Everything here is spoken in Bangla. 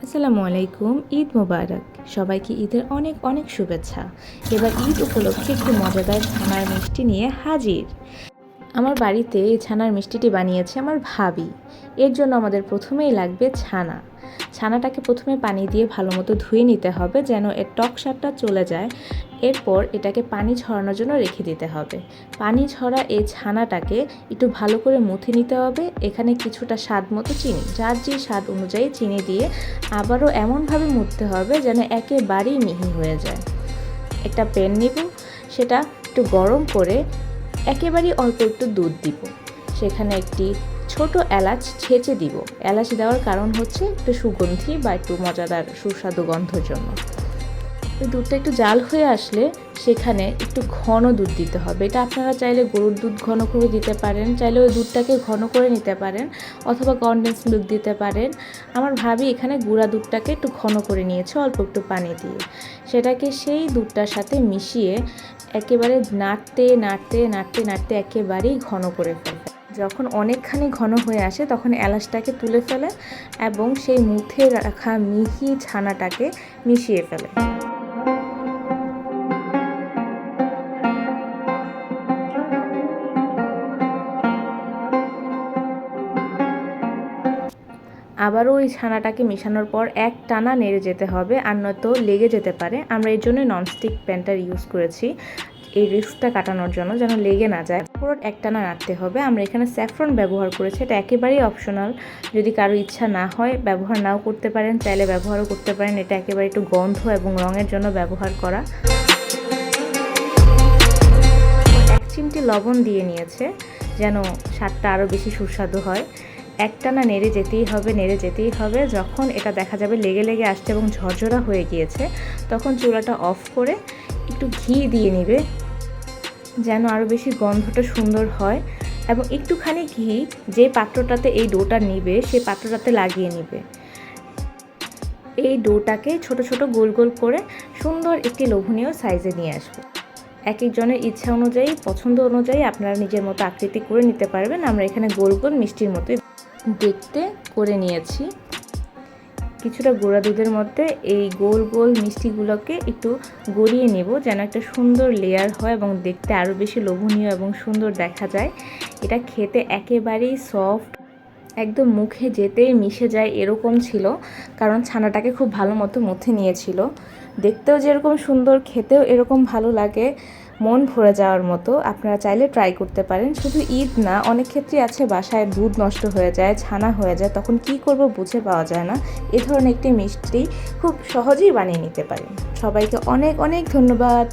আসসালামু আলাইকুম। ঈদ মোবারক। সবাইকে ঈদের অনেক অনেক শুভেচ্ছা। এবার ঈদ উপলক্ষে একটি মজাদার ছানার মিষ্টি নিয়ে হাজির। আমার বাড়িতে এই ছানার মিষ্টিটি বানিয়েছে আমার ভাবি। এর জন্য আমাদের প্রথমেই লাগবে ছানা। ছানাটাকে প্রথমে পানি দিয়ে ভালো মতো ধুয়ে নিতে হবে যেন এর টক স্বাদটা চলে যায়। এরপর এটাকে পানি ঝরানোর জন্য রেখে দিতে হবে। পানি ঝরা এই ছানাটাকে একটু ভালো করে মুথে নিতে হবে। এখানে কিছুটা স্বাদ মতো চিনি, যার যে স্বাদ অনুযায়ী চিনি দিয়ে আবারও এমনভাবে মুথতে হবে যেন একেবারেই মিহি হয়ে যায়। একটা প্যান নিব, সেটা একটু গরম করে একেবারেই অল্প একটু দুধ দিব। সেখানে একটি ছোট এলাচ ছেঁচে দিব। এলাচ দেওয়ার কারণ হচ্ছে একটু সুগন্ধি বা একটু মজাদার সুস্বাদু গন্ধর জন্য। ওই দুধটা একটু জাল হয়ে আসলে সেখানে একটু ঘন দুধ দিতে হবে। এটা আপনারা চাইলে গরুর দুধ ঘন করে দিতে পারেন, চাইলে ওই দুধটাকে ঘন করে নিতে পারেন, অথবা কনডেন্স মিল্ক দিতে পারেন। আমার ভাবি এখানে গুঁড়া দুধটাকে একটু ঘন করে নিয়েছে অল্প একটু পানি দিয়ে। সেটাকে সেই দুধটার সাথে মিশিয়ে একেবারে নাড়তে নাড়তে নাড়তে নাড়তে একেবারেই ঘন করে ফেলে। যখন অনেকখানি ঘন হয়ে আসে তখন এলাচটাকে তুলে ফেলে এবং সেই মুথে রাখা মিহি ছানাটাকে মিশিয়ে ফেলে। আবারও ওই ছানাটাকে মেশানোর পর এক টানা নেড়ে যেতে হবে, আর নয়তো লেগে যেতে পারে। আমরা এর জন্য ননস্টিক প্যানটার ইউজ করেছি এই রিস্কটা কাটানোর জন্য, যেন লেগে না যায়। পুরো একটানা নাড়তে হবে। আমরা এখানে স্যাফরন ব্যবহার করেছি, এটা একেবারেই অপশনাল। যদি কারো ইচ্ছা না হয় ব্যবহার নাও করতে পারেন, চাইলে ব্যবহারও করতে পারেন। এটা একেবারে একটু গন্ধ এবং রঙের জন্য ব্যবহার করা। 1 চিমটি লবণ দিয়ে নিয়েছে যেন স্বাদটা আরও বেশি সুস্বাদু হয়। একটানা নেড়ে যেতেই হবে, নেড়ে যেতেই হবে। যখন এটা দেখা যাবে লেগে লেগে আসছে এবং ঝরঝরা হয়ে গিয়েছে, তখন চুলাটা অফ করে একটু ঘি দিয়ে নেবে যেন আরও বেশি গন্ধটা সুন্দর হয়। এবং একটুখানি ঘি যে পাত্রটাতে এই ডোটা নিবে সেই পাত্রটাতে লাগিয়ে নেবে। এই ডোটাকে ছোট ছোট গোল গোল করে সুন্দর একটি লোভনীয় সাইজে নিয়ে আসবে। এক একজনের ইচ্ছা অনুযায়ী, পছন্দ অনুযায়ী আপনারা নিজের মতো আকৃতি করে নিতে পারবেন। আমরা এখানে গোল গোল মিষ্টির মতোই দেখতে করে নিয়েছি। কিছুটা গুঁড়া দুধের মধ্যে এই গোল গোল মিষ্টিগুলোকে একটু গড়িয়ে নেব যেন একটা সুন্দর লেয়ার হয় এবং দেখতে আরও বেশি লোভনীয় এবং সুন্দর দেখা যায়। এটা খেতে একেবারেই সফট, একদম মুখে যেতেই মিশে যায় এরকম ছিল, কারণ ছানাটাকে খুব ভালো মতো মুথে নিয়েছিল। দেখতেও যেরকম সুন্দর, খেতেও এরকম ভালো লাগে, মন ভরে যাওয়ার মতো। আপনারা চাইলে ট্রাই করতে পারেন। শুধু ঈদ না, অনেক ক্ষেত্রে আছে বাসায় দুধ নষ্ট হয়ে যায়, ছানা হয়ে যায়, তখন কি করব বুঝে পাওয়া যায় না। এ ধরনের একটি মিষ্টি খুব সহজেই বানিয়ে নিতে পারেন। সবাইকে অনেক অনেক ধন্যবাদ।